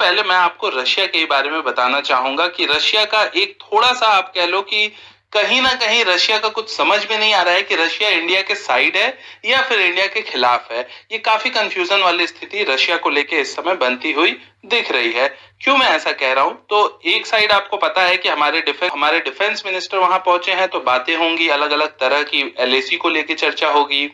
पहले मैं आपको रशिया के बारे में बताना चाहूंगा कि रशिया का एक थोड़ा सा आप कह लो कि कहीं ना कहीं रशिया का कुछ समझ में नहीं आ रहा है कि रशिया इंडिया के साइड है या फिर इंडिया के खिलाफ है। ये काफी कंफ्यूजन वाली स्थिति रशिया को लेके इस समय बनती हुई दिख रही है। क्यों मैं ऐसा कह रहा हूं, तो एक साइड आपको पता है कि हमारे डिफेंस मिनिस्टर वहां पहुंचे हैं, तो बातें होंगी, अलग अलग तरह की एलएसी को लेके चर्चा होगी,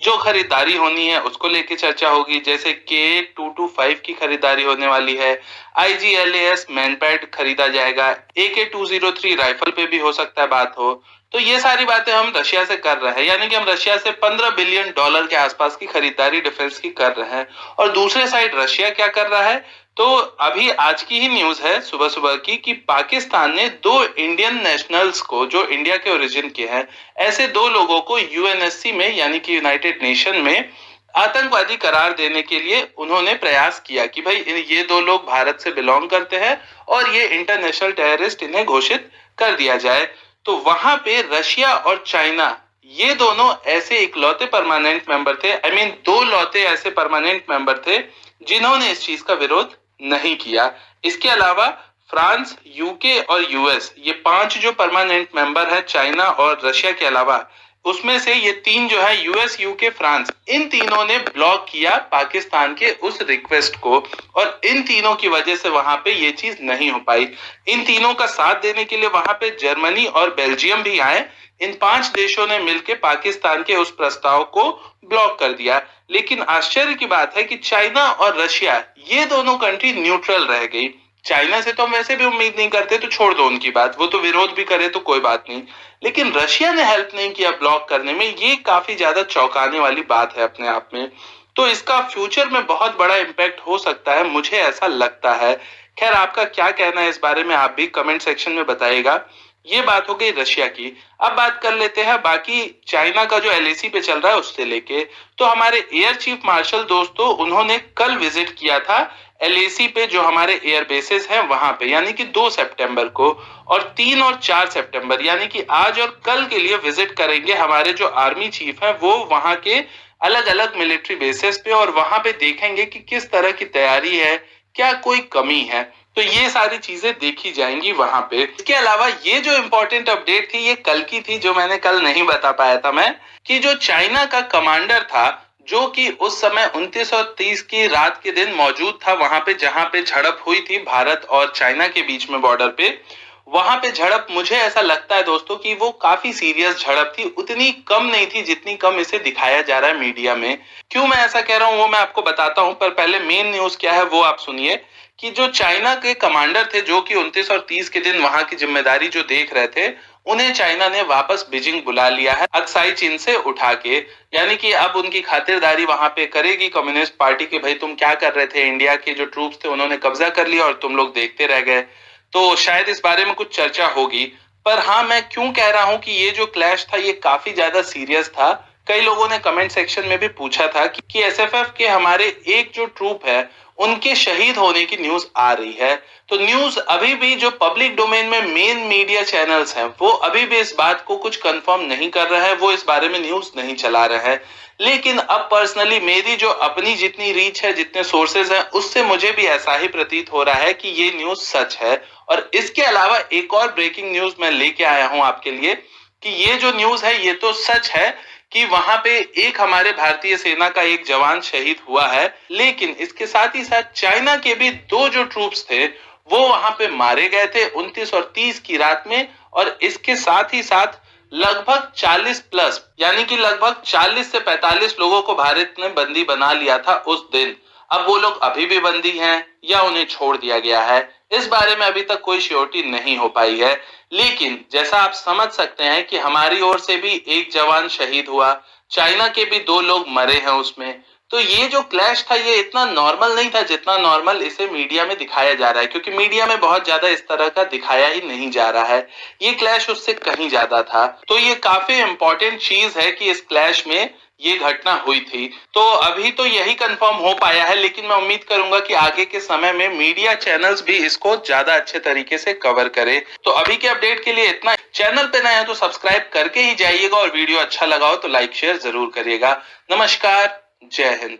जो खरीदारी होनी है उसको लेके चर्चा होगी, जैसे K225 की खरीदारी होने वाली है, IGLAS मैनपैड खरीदा जाएगा, AK203 राइफल पे भी हो सकता है बात हो। तो ये सारी बातें हम रशिया से कर रहे हैं, यानी कि हम रशिया से $15 बिलियन के आसपास की खरीदारी डिफेंस की कर रहे हैं। और दूसरे साइड रशिया क्या कर रहा है, तो अभी आज की ही न्यूज है सुबह सुबह की कि पाकिस्तान ने 2 इंडियन नेशनल्स को, जो इंडिया के ओरिजिन के हैं, ऐसे 2 लोगों को यूएनएससी में यानी कि यूनाइटेड नेशन में आतंकवादी करार देने के लिए उन्होंने प्रयास किया कि भाई ये 2 लोग भारत से बिलोंग करते हैं और ये इंटरनेशनल टेररिस्ट इन्हें घोषित कर दिया जाए। तो वहां पे रशिया और चाइना, ये दोनों ऐसे इकलौते परमानेंट मेंबर थे, आई मीन 2 लौते ऐसे परमानेंट मेंबर थे जिन्होंने इस चीज का विरोध नहीं किया। इसके अलावा फ्रांस, यूके और यूएस, ये 5 जो परमानेंट मेंबर है चाइना और रशिया के अलावा, उसमें से ये 3 जो है यूएस, यूके, फ्रांस, इन तीनों ने ब्लॉक किया पाकिस्तान के उस रिक्वेस्ट को, और इन तीनों की वजह से वहां पे ये चीज नहीं हो पाई। इन तीनों का साथ देने के लिए वहां पे जर्मनी और बेल्जियम भी आए। इन 5 देशों ने मिलकर पाकिस्तान के उस प्रस्ताव को ब्लॉक कर दिया। लेकिन आश्चर्य की बात है कि चाइना और रशिया, ये दोनों कंट्री न्यूट्रल रह गई। चाइना से तो हम वैसे भी उम्मीद नहीं करते, तो छोड़ दो उनकी बात, वो तो विरोध भी करे तो कोई बात नहीं, लेकिन रशिया ने हेल्प नहीं किया ब्लॉक करने में। ये काफी ज्यादा चौंकाने वाली बात है अपने आप में। तो इसका फ्यूचर में बहुत बड़ा इम्पैक्ट हो सकता है, मुझे ऐसा लगता है। खैर, आपका क्या कहना है इस बारे में, आप भी कमेंट सेक्शन में बताइएगा। ये बात हो गई रशिया की। अब बात कर लेते हैं बाकी चाइना का जो एलएसी पे चल रहा है उससे लेके। तो हमारे एयर चीफ मार्शल दोस्तों, उन्होंने कल विजिट किया था एलएसी पे, जो हमारे एयर बेसेस हैं वहां पे, यानी कि 2 सितंबर को, और 3 और 4 सितंबर यानी कि आज और कल के लिए विजिट करेंगे हमारे जो आर्मी चीफ हैं, वो वहां के अलग अलग मिलिट्री बेसेस पे, और वहां पे देखेंगे कि किस तरह की तैयारी है, क्या कोई कमी है। तो ये सारी चीजें देखी जाएंगी वहां पे। इसके अलावा ये जो इंपॉर्टेंट अपडेट थी, ये कल की थी, जो मैंने कल नहीं बता पाया था मैं, कि जो चाइना का कमांडर था, जो कि उस समय 2930 की रात के दिन मौजूद था वहां पे जहां पे झड़प हुई थी भारत और चाइना के बीच में बॉर्डर पे, वहां पे झड़प, मुझे ऐसा लगता है दोस्तों कि वो काफी सीरियस झड़प थी, उतनी कम नहीं थी जितनी कम इसे दिखाया जा रहा है मीडिया में। क्यों मैं ऐसा कह रहा हूं वो मैं आपको बताता हूं, पर पहले मेन न्यूज क्या है वो आप सुनिए। कि जो चाइना के कमांडर थे, जो कि 29 और 30 के दिन वहां की जिम्मेदारी जो देख रहे थे, उन्हें चाइना ने वापस बीजिंग बुला लिया है अक्साई चीन से उठा के। यानी कि अब उनकी खातिरदारी वहां पे करेगी कम्युनिस्ट पार्टी की, भाई तुम क्या कर रहे थे, इंडिया के जो ट्रूप्स थे उन्होंने कब्जा कर लिया और तुम लोग देखते रह गए। तो शायद इस बारे में कुछ चर्चा होगी। पर हाँ, मैं क्यों कह रहा हूं कि ये जो क्लैश था ये काफी ज्यादा सीरियस था। कई लोगों ने कमेंट सेक्शन में भी पूछा था कि एसएफएफ के हमारे एक जो ट्रूप है उनके शहीद होने की न्यूज आ रही है। तो न्यूज अभी भी जो पब्लिक डोमेन में मेन मीडिया चैनल्स हैं वो अभी भी इस बात को कुछ कंफर्म नहीं कर रहे हैं, वो इस बारे में न्यूज नहीं चला रहे हैं। लेकिन अब पर्सनली मेरी जो अपनी जितनी रीच है, जितने सोर्सेज हैं, उससे मुझे भी ऐसा ही प्रतीत हो रहा है कि ये न्यूज सच है। और इसके अलावा एक और ब्रेकिंग न्यूज मैं लेके आया हूं आपके लिए, कि ये जो न्यूज है ये तो सच है कि वहां पे एक हमारे भारतीय सेना का एक जवान शहीद हुआ है, लेकिन इसके साथ ही साथ चाइना के भी 2 जो ट्रूप्स थे वो वहां पे मारे गए थे 29 और 30 की रात में। और इसके साथ ही साथ लगभग 40 प्लस, यानी कि लगभग 40 से 45 लोगों को भारत ने बंदी बना लिया था उस दिन। अब वो लोग अभी भी बंदी हैं या उन्हें छोड़ दिया गया है, इस बारे में अभी तक कोई श्योरिटी नहीं हो पाई है। लेकिन जैसा आप समझ सकते हैं कि हमारी ओर से भी एक जवान शहीद हुआ, चाइना के भी 2 लोग मरे हैं उसमें। तो ये जो क्लैश था ये इतना नॉर्मल नहीं था जितना नॉर्मल इसे मीडिया में दिखाया जा रहा है, क्योंकि मीडिया में बहुत ज्यादा इस तरह का दिखाया ही नहीं जा रहा है। ये क्लैश उससे कहीं ज्यादा था। तो ये काफी इंपॉर्टेंट चीज है कि इस क्लैश में ये घटना हुई थी। तो अभी तो यही कंफर्म हो पाया है, लेकिन मैं उम्मीद करूंगा कि आगे के समय में मीडिया चैनल्स भी इसको ज्यादा अच्छे तरीके से कवर करे। तो अभी के अपडेट के लिए इतना। चैनल पे नए हैं तो सब्सक्राइब करके ही जाइएगा, और वीडियो अच्छा लगा हो तो लाइक शेयर जरूर करिएगा। नमस्कार, जय हिंद।